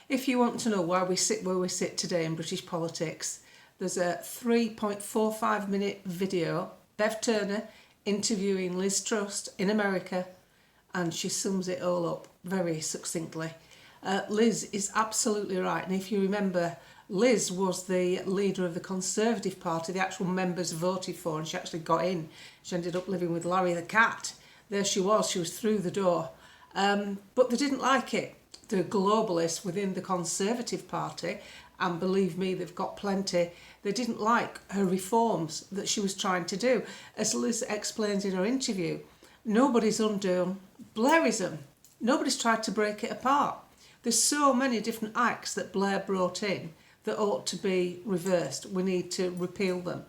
If you want to know why we sit where we sit today in British politics, there's a 3.45-minute video, Bev Turner interviewing Liz Truss in America, and she sums it all up very succinctly. Liz is absolutely right, and if you remember, Liz was the leader of the Conservative Party. The actual members voted for, and she actually got in. She ended up living with Larry the cat. There she was through the door. But they didn't like it. The globalists within the Conservative Party, and believe me, they've got plenty, they didn't like her reforms that she was trying to do. As Liz explains in her interview, nobody's undone Blairism. Nobody's tried to break it apart. There's so many different acts that Blair brought in that ought to be reversed. We need to repeal them.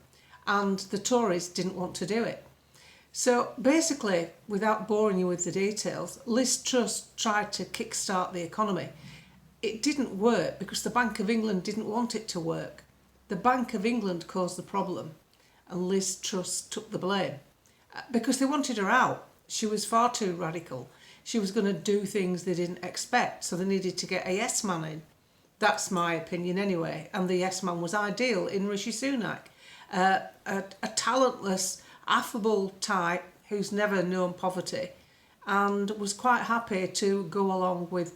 And the Tories didn't want to do it. So basically, without boring you with the details, Liz Truss tried to kickstart the economy. It didn't work because the Bank of England didn't want it to work. The Bank of England caused the problem, and Liz Truss took the blame because they wanted her out. She was far too radical. She was going to do things they didn't expect, so they needed to get a yes man in. That's my opinion anyway, and the yes man was ideal in Rishi Sunak, a talentless, affable type who's never known poverty and was quite happy to go along with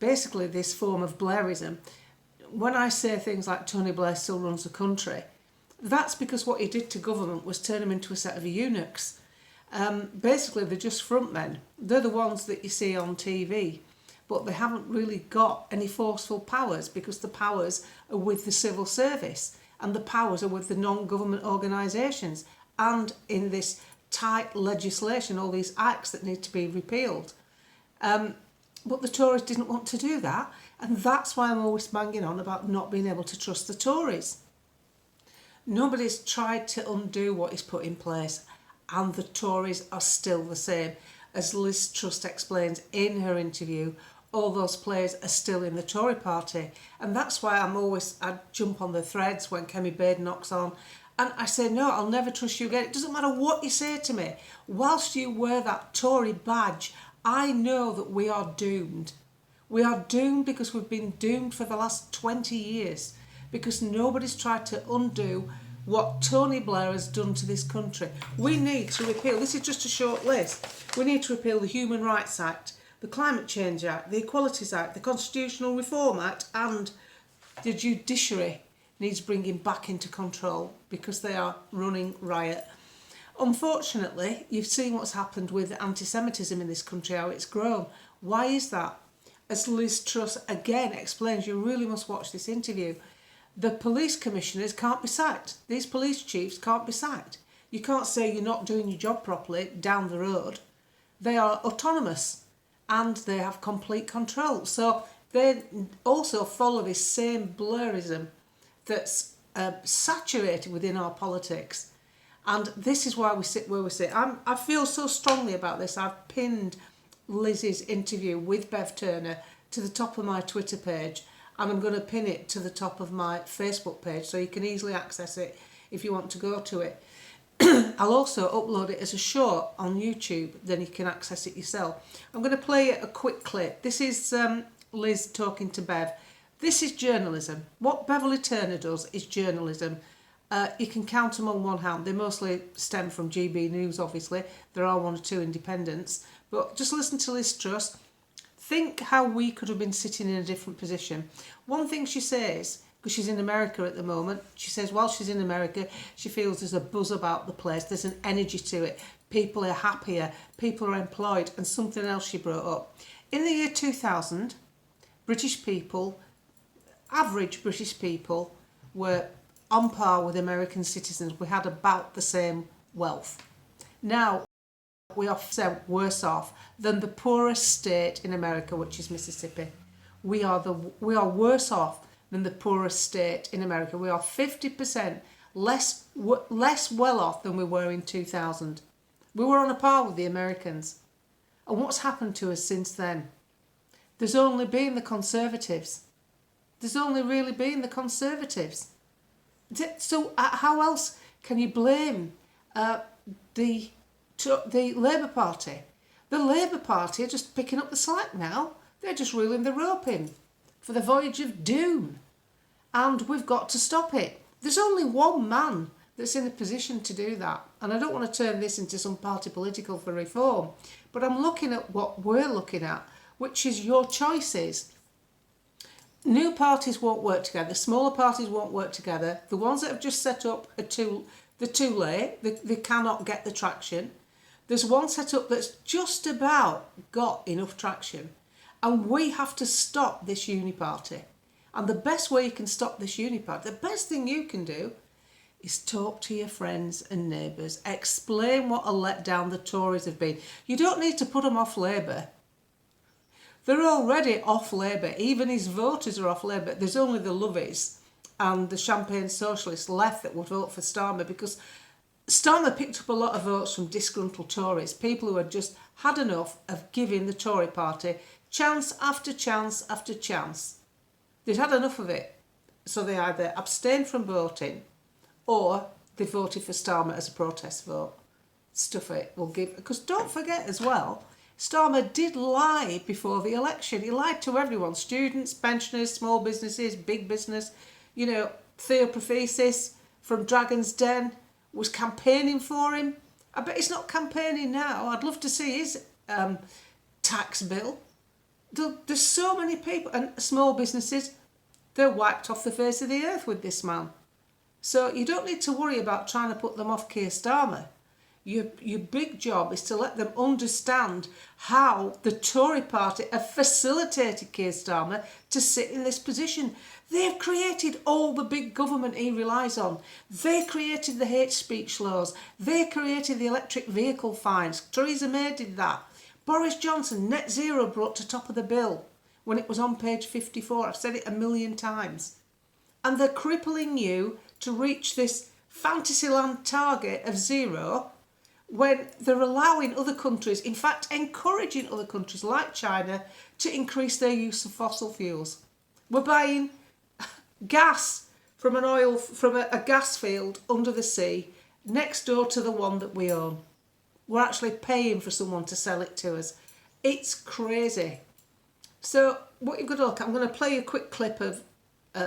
basically this form of Blairism. When I say things like Tony Blair still runs the country, that's because what he did to government was turn them into a set of eunuchs. Basically, they're just front men. They're the ones that you see on TV, but they haven't really got any forceful powers because the powers are with the civil service and the powers are with the non-government organisations and in this tight legislation, all these acts that need to be repealed. But the Tories didn't want to do that, and that's why I'm always banging on about not being able to trust the Tories. Nobody's tried to undo what is put in place, and the Tories are still the same. As Liz Truss explains in her interview, all those players are still in the Tory party, and that's why I jump on the threads when Kemi Badenoch's on, and I say, no, I'll never trust you again. It doesn't matter what you say to me. Whilst you wear that Tory badge, I know that we are doomed. We are doomed because we've been doomed for the last 20 years because nobody's tried to undo what Tony Blair has done to this country. We need to repeal, this is just a short list, we need to repeal the Human Rights Act, the Climate Change Act, the Equalities Act, the Constitutional Reform Act, and the judiciary needs bringing back into control because they are running riot. Unfortunately, you've seen what's happened with anti-Semitism in this country, how it's grown. Why is that? As Liz Truss again explains, you really must watch this interview, the police commissioners can't be sacked. These police chiefs can't be sacked. You can't say you're not doing your job properly down the road. They are autonomous and they have complete control. So they also follow this same Blairism that's saturated within our politics. And this is why we sit where we sit. I feel so strongly about this. I've pinned Liz's interview with Bev Turner to the top of my Twitter page, and I'm going to pin it to the top of my Facebook page so you can easily access it if you want to go to it. I'll also upload it as a short on YouTube, then you can access it yourself. I'm going to play a quick clip. This is Liz talking to Bev. This is journalism. What Beverly Turner does is journalism. You can count them on one hand. They mostly stem from GB News, obviously. There are one or two independents. But just listen to Liz Truss. Think how we could have been sitting in a different position. One thing she says, because she's in America at the moment, she says while she's in America, she feels there's a buzz about the place. There's an energy to it. People are happier. People are employed. And something else she brought up. In the year 2000, British people, average British people, were on par with American citizens. We had about the same wealth. Now, we are worse off than the poorest state in America, which is Mississippi. We are worse off than the poorest state in America. We are 50% less well off than we were in 2000. We were on a par with the Americans. And what's happened to us since then? There's only been the Conservatives. There's only really been the Conservatives. So how else can you blame the Labour Party? The Labour Party are just picking up the slack now. They're just reeling the rope in. for the voyage of doom. And we've got to stop it. There's only one man that's in a position to do that. And I don't want to turn this into some party political for reform, but I'm looking at what we're looking at, which is your choices. New parties won't work together. Smaller parties won't work together. The ones that have just set up they're too late. They cannot get the traction. There's one set up that's just about got enough traction. And we have to stop this uniparty. And the best way you can stop this uniparty, the best thing you can do is talk to your friends and neighbours. Explain what a letdown the Tories have been. You don't need to put them off Labour. They're already off Labour. Even his voters are off Labour. There's only the Lovies and the Champagne Socialists left that would vote for Starmer, because Starmer picked up a lot of votes from disgruntled Tories, people who had just had enough of giving the Tory party chance after chance after chance. They'd had enough of it. So they either abstained from voting or they voted for Starmer as a protest vote. Stuff it. We'll give, because don't forget as well, Starmer did lie before the election. He lied to everyone, students, pensioners, small businesses, big business. You know, Theo Prophesis from Dragon's Den was campaigning for him. I bet he's not campaigning now. I'd love to see his tax bill. There's so many people, and small businesses, they're wiped off the face of the earth with this man. So you don't need to worry about trying to put them off Keir Starmer. Your big job is to let them understand how the Tory party have facilitated Keir Starmer to sit in this position. They've created all the big government he relies on. They created the hate speech laws. They created the electric vehicle fines. Theresa May did that. Boris Johnson, net zero, brought to top of the bill when it was on page 54. I've said it a million times. And they're crippling you to reach this fantasyland target of zero when they're allowing other countries, in fact encouraging other countries like China, to increase their use of fossil fuels. We're buying gas from a gas field under the sea next door to the one that we own. We're actually paying for someone to sell it to us. It's crazy. So what you've got to look at, I'm going to play a quick clip of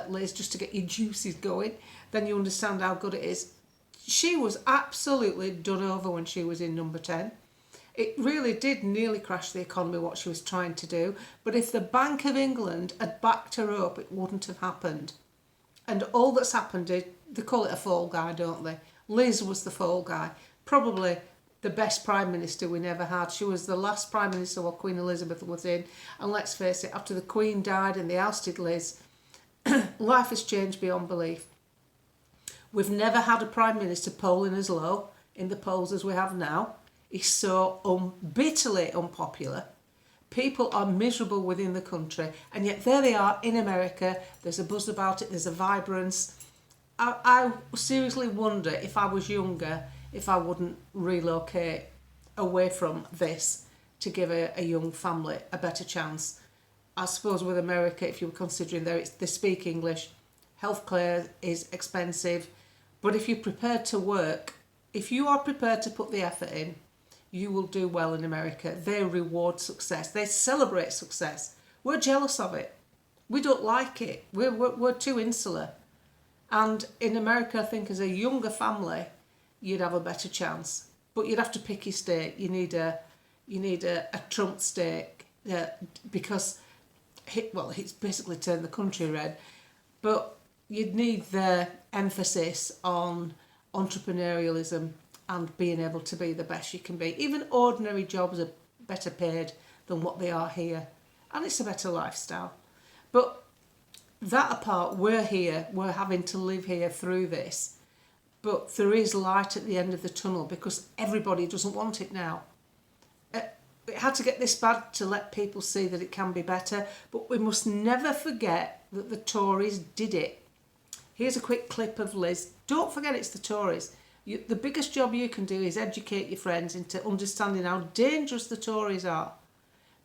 Liz just to get your juices going. Then you understand how good it is. She was absolutely done over when she was in number 10. It really did nearly crash the economy, what she was trying to do. But if the Bank of England had backed her up, it wouldn't have happened. And all that's happened is, they call it a fall guy, don't they? Liz was the fall guy. Probably the best Prime Minister we never had. She was the last Prime Minister while Queen Elizabeth was in. And let's face it, after the Queen died and they ousted Liz, life has changed beyond belief. We've never had a Prime Minister polling as low in the polls as we have now. He's so bitterly unpopular. People are miserable within the country, and yet there they are in America. There's a buzz about it, there's a vibrance. I seriously wonder, if I was younger, if I wouldn't relocate away from this to give a young family a better chance. I suppose with America, if you were considering they speak English, healthcare is expensive, but if you're prepared to work, if you are prepared to put the effort in, you will do well in America. They reward success. They celebrate success. We're jealous of it. We don't like it. We're too insular. And in America, I think as a younger family, you'd have a better chance. But you'd have to pick your state. You need a Trump state because it's basically turned the country red. But you'd need the emphasis on entrepreneurialism and being able to be the best you can be. Even ordinary jobs are better paid than what they are here. And it's a better lifestyle. But that apart, we're here, we're having to live here through this. But there is light at the end of the tunnel because everybody doesn't want it now. It had to get this bad to let people see that it can be better. But we must never forget that the Tories did it. Here's a quick clip of Liz. Don't forget it's the Tories. The biggest job you can do is educate your friends into understanding how dangerous the Tories are.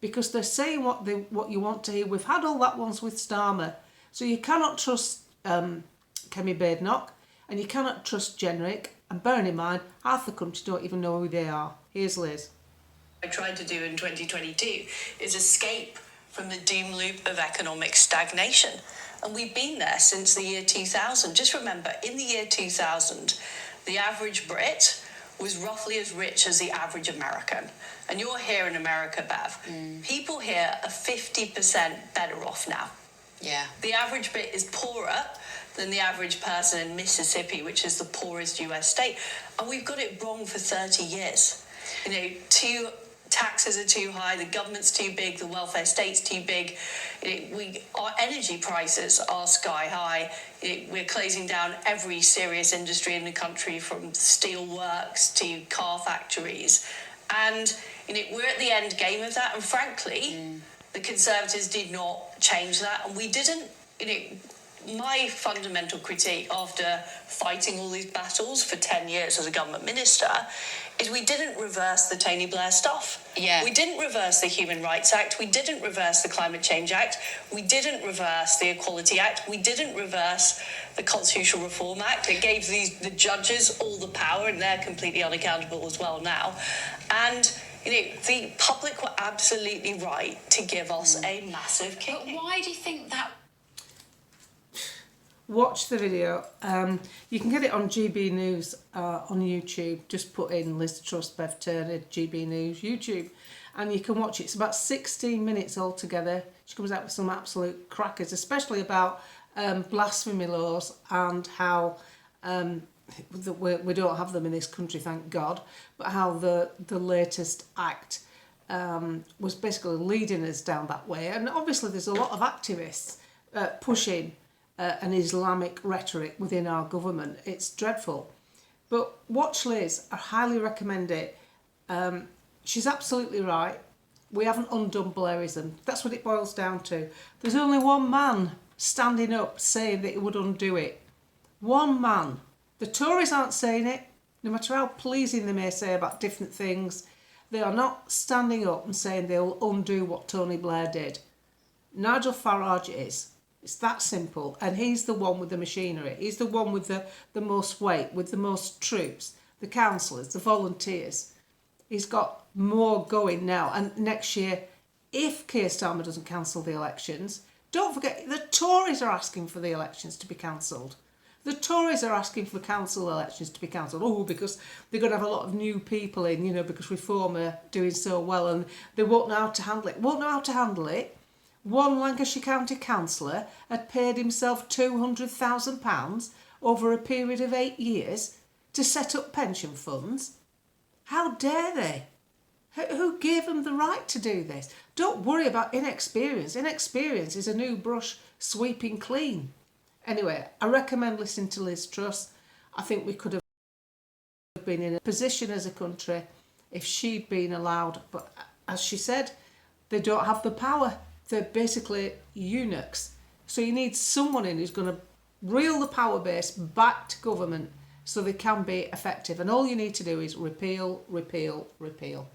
Because they're saying what you want to hear. We've had all that once with Starmer. So you cannot trust Kemi Badenoch and you cannot trust Jenrick. And bearing in mind, half the country don't even know who they are. Here's Liz. I tried to do in 2022 is escape from the doom loop of economic stagnation. And we've been there since the year 2000. Just remember, in the year 2000, the average Brit was roughly as rich as the average American. And you're here in America, Bev. People here are 50% better off now. Yeah. The average Brit is poorer than the average person in Mississippi, which is the poorest US state. And we've got it wrong for 30 years. You know, taxes are too high, the government's too big, the welfare state's too big. Our energy prices are sky high. We're closing down every serious industry in the country, from steel works to car factories. And we're at the end game of that. And frankly, the Conservatives did not change that. And we didn't, my fundamental critique after fighting all these battles for 10 years as a government minister is we didn't reverse the Tony Blair stuff. Yeah. We didn't reverse the Human Rights Act. We didn't reverse the Climate Change Act. We didn't reverse the Equality Act. We didn't reverse the Constitutional Reform Act. It gave the judges all the power, and they're completely unaccountable as well now. And the public were absolutely right to give us a massive kick. But why do you think that? Watch the video. You can get it on GB News on YouTube. Just put in Liz Truss, Bev Turner, GB News, YouTube, and you can watch it. It's about 16 minutes altogether. She comes out with some absolute crackers, especially about blasphemy laws and how we don't have them in this country, thank God, but how the latest act was basically leading us down that way. And obviously there's a lot of activists pushing an Islamic rhetoric within our government. It's dreadful. But watch Liz. I highly recommend it. She's absolutely right. We haven't undone Blairism. That's what it boils down to. There's only one man standing up saying that he would undo it. One man. The Tories aren't saying it. No matter how pleasing they may say about different things, they are not standing up and saying they'll undo what Tony Blair did. Nigel Farage is. It's that simple. And he's the one with the machinery. He's the one with the most weight, with the most troops, the councillors, the volunteers. He's got more going now. And next year, if Keir Starmer doesn't cancel the elections, don't forget, the Tories are asking for the elections to be cancelled. The Tories are asking for council elections to be cancelled. Oh, because they're going to have a lot of new people in, because Reform are doing so well and they won't know how to handle it. Won't know how to handle it. One Lancashire County councillor had paid himself £200,000 over a period of 8 years to set up pension funds. How dare they? Who gave them the right to do this? Don't worry about inexperience. Inexperience is a new brush sweeping clean. Anyway, I recommend listening to Liz Truss. I think we could have been in a position as a country if she'd been allowed. But as she said, they don't have the power. They're basically eunuchs. So you need someone in who's going to reel the power base back to government so they can be effective. And all you need to do is repeal, repeal, repeal.